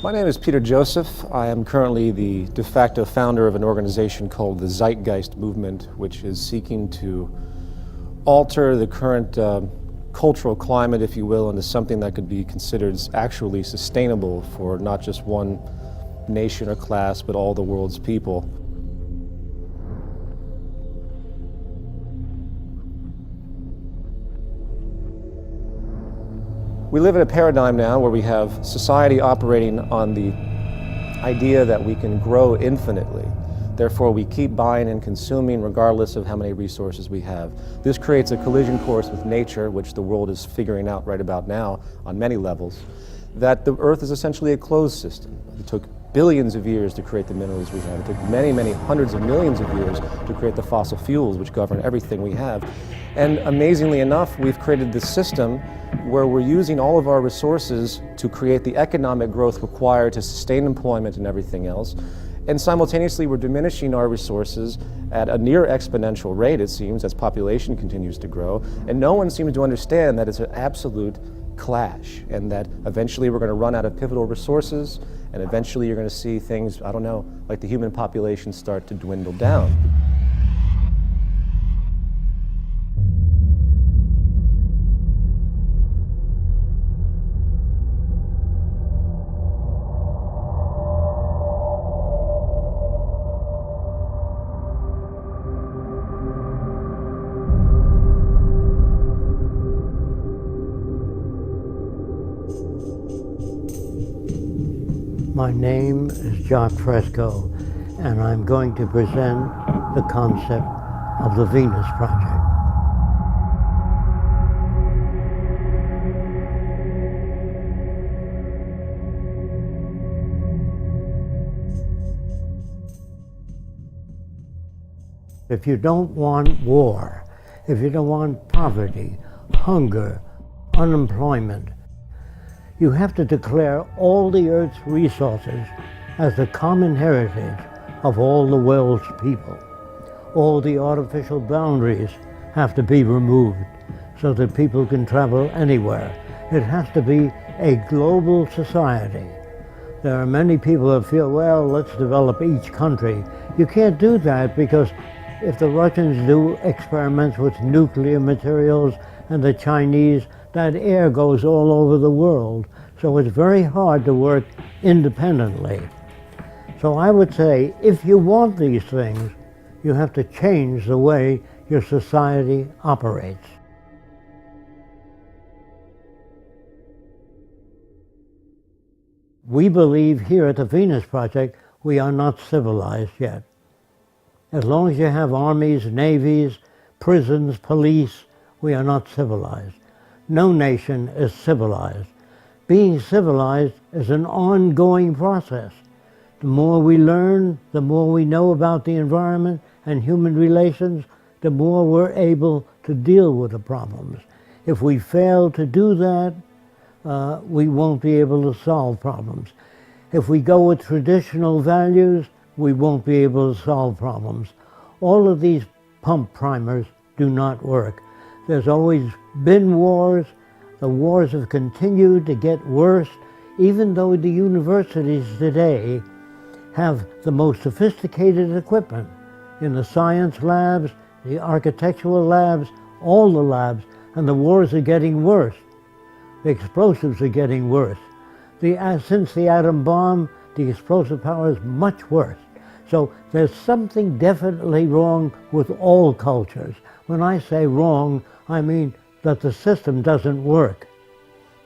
My name is Peter Joseph. I am currently the de facto founder of an organization called the Zeitgeist movement, which is seeking to alter the current cultural climate, if you will, into something that could be considered actually sustainable for not just one nation or class, but all the world's people. We live in a paradigm now where we have society operating on the idea that we can grow infinitely. Therefore, we keep buying and consuming regardless of how many resources we have. This creates a collision course with nature, which the world is figuring out right about now on many levels, that the Earth is essentially a closed system. It took billions of years to create the minerals we have. It took many, many hundreds of millions of years to create the fossil fuels which govern everything we have. And amazingly enough, we've created this system where we're using all of our resources to create the economic growth required to sustain employment and everything else. And simultaneously, we're diminishing our resources at a near exponential rate, it seems, as population continues to grow. And no one seems to understand that it's an absolute clash, and that eventually we're going to run out of pivotal resources, and eventually you're going to see things, I don't know, like the human population start to dwindle down. My name is Jacques Fresco, and I'm going to present the concept of the Venus Project. If you don't want war, if you don't want poverty, hunger, unemployment, you have to declare all the Earth's resources as the common heritage of all the world's people. All the artificial boundaries have to be removed so that people can travel anywhere. It has to be a global society. There are many people that feel, well, let's develop each country. You can't do that, because if the Russians do experiments with nuclear materials and the Chinese, that air goes all over the world. So it's very hard to work independently. So I would say, if you want these things, you have to change the way your society operates. We believe here at the Venus Project, we are not civilized yet. As long as you have armies, navies, prisons, police, we are not civilized. No nation is civilized. Being civilized is an ongoing process. The more we learn, the more we know about the environment and human relations, the more we're able to deal with the problems. If we fail to do that, we won't be able to solve problems. If we go with traditional values, we won't be able to solve problems. All of these pump primers do not work. There's always been wars. The wars have continued to get worse, even though the universities today have the most sophisticated equipment in the science labs, the architectural labs, all the labs, and the wars are getting worse. The explosives are getting worse. Since the atom bomb, the explosive power is much worse. So there's something definitely wrong with all cultures. When I say wrong, I mean that the system doesn't work.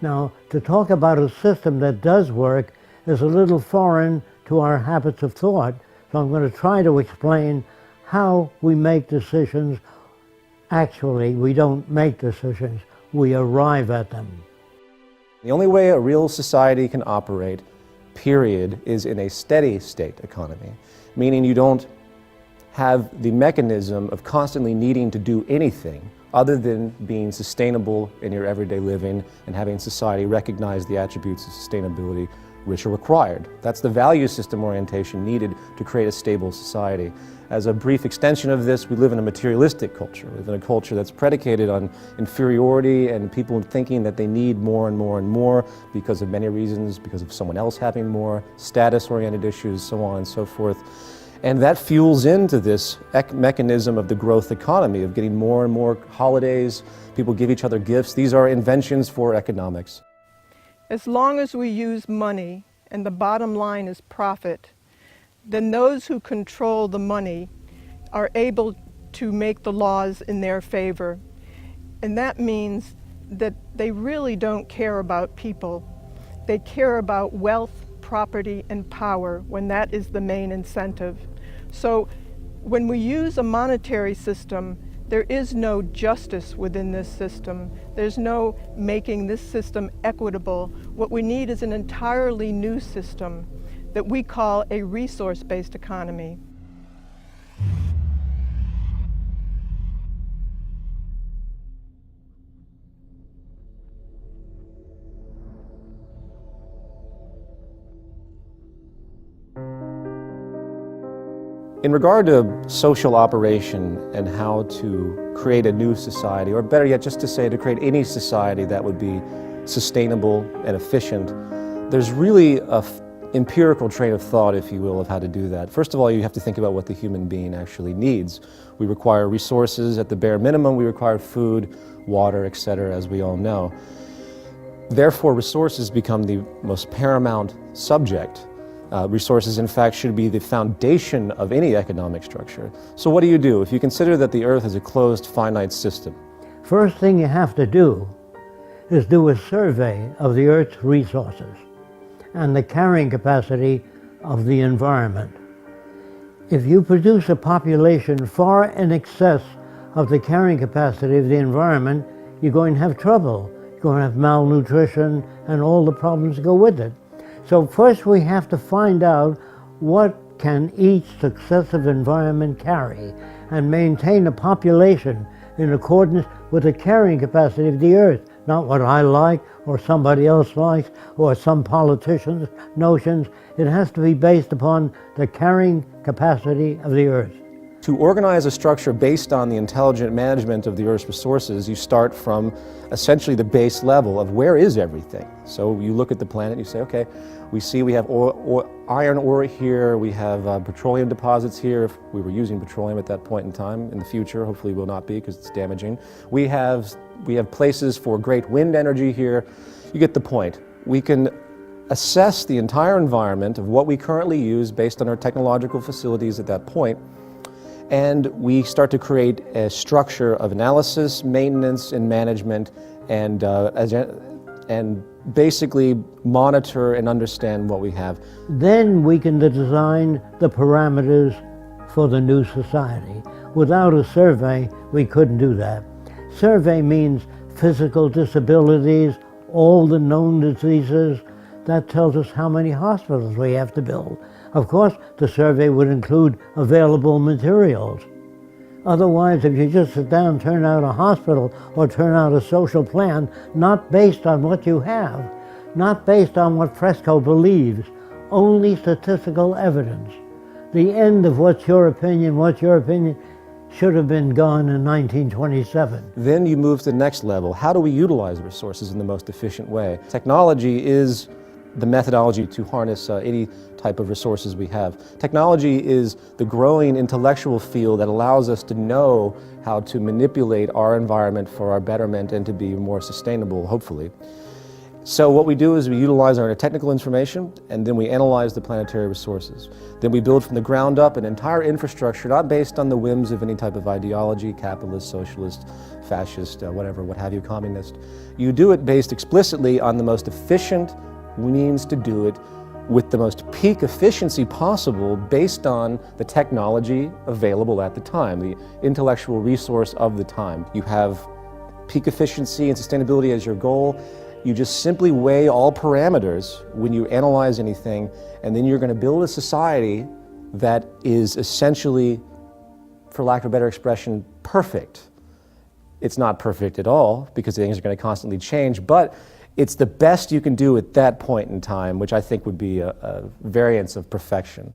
Now, to talk about a system that does work is a little foreign to our habits of thought, so I'm going to try to explain how we make decisions. Actually, we don't make decisions, we arrive at them. The only way a real society can operate, period, is in a steady state economy, meaning you don't have the mechanism of constantly needing to do anything other than being sustainable in your everyday living and having society recognize the attributes of sustainability rich are required. That's the value system orientation needed to create a stable society. As a brief extension of this, we live in a materialistic culture. We live in a culture that's predicated on inferiority and people thinking that they need more and more and more because of many reasons, because of someone else having more, status-oriented issues, so on and so forth. And that fuels into this mechanism of the growth economy, of getting more and more holidays, people give each other gifts. These are inventions for economics. As long as we use money and the bottom line is profit, then those who control the money are able to make the laws in their favor. And that means that they really don't care about people. They care about wealth, property, and power when that is the main incentive. So when we use a monetary system, there is no justice within this system. There's no making this system equitable. What we need is an entirely new system that we call a resource-based economy. In regard to social operation and how to create a new society, or better yet, just to say to create any society that would be sustainable and efficient, there's really an empirical train of thought, if you will, of how to do that. First of all, you have to think about what the human being actually needs. We require resources at the bare minimum. We require food, water, etc., as we all know. Therefore, resources become the most paramount subject. Resources, in fact, should be the foundation of any economic structure. So what do? If you consider that the Earth is a closed, finite system? First thing you have to do is do a survey of the Earth's resources and the carrying capacity of the environment. If you produce a population far in excess of the carrying capacity of the environment, you're going to have trouble. You're going to have malnutrition and all the problems that go with it. So first we have to find out what can each successive environment carry and maintain a population in accordance with the carrying capacity of the Earth, not what I like or somebody else likes or some politician's notions. It has to be based upon the carrying capacity of the Earth. To organize a structure based on the intelligent management of the Earth's resources, you start from essentially the base level of where is everything. So you look at the planet, you say, okay, we have iron ore here, we have petroleum deposits here, if we were using petroleum at that point in time. In the future, hopefully will not be because it's damaging. We have places for great wind energy here. You get the point. We can assess the entire environment of what we currently use based on our technological facilities at that point, and we start to create a structure of analysis, maintenance, and management, and basically monitor and understand what we have. Then we can design the parameters for the new society. Without a survey, we couldn't do that. Survey means physical disabilities, all the known diseases. That tells us how many hospitals we have to build. Of course, the survey would include available materials. Otherwise, if you just sit down and turn out a hospital or turn out a social plan, not based on what you have, not based on what Fresco believes, only statistical evidence. The end of what's your opinion should have been gone in 1927. Then you move to the next level. How do we utilize resources in the most efficient way? Technology is the methodology to harness any type of resources we have. Technology is the growing intellectual field that allows us to know how to manipulate our environment for our betterment and to be more sustainable, hopefully. So what we do is we utilize our technical information, and then we analyze the planetary resources. Then we build from the ground up an entire infrastructure, not based on the whims of any type of ideology, capitalist, socialist, fascist, whatever, what have you, communist. You do it based explicitly on the most efficient means to do it with the most peak efficiency possible based on the technology available at the time, the intellectual resource of the time. You have peak efficiency and sustainability as your goal. You just simply weigh all parameters when you analyze anything, and then you're going to build a society that is essentially, for lack of a better expression, perfect. It's not perfect at all because things are going to constantly change, but it's the best you can do at that point in time, which I think would be a variance of perfection.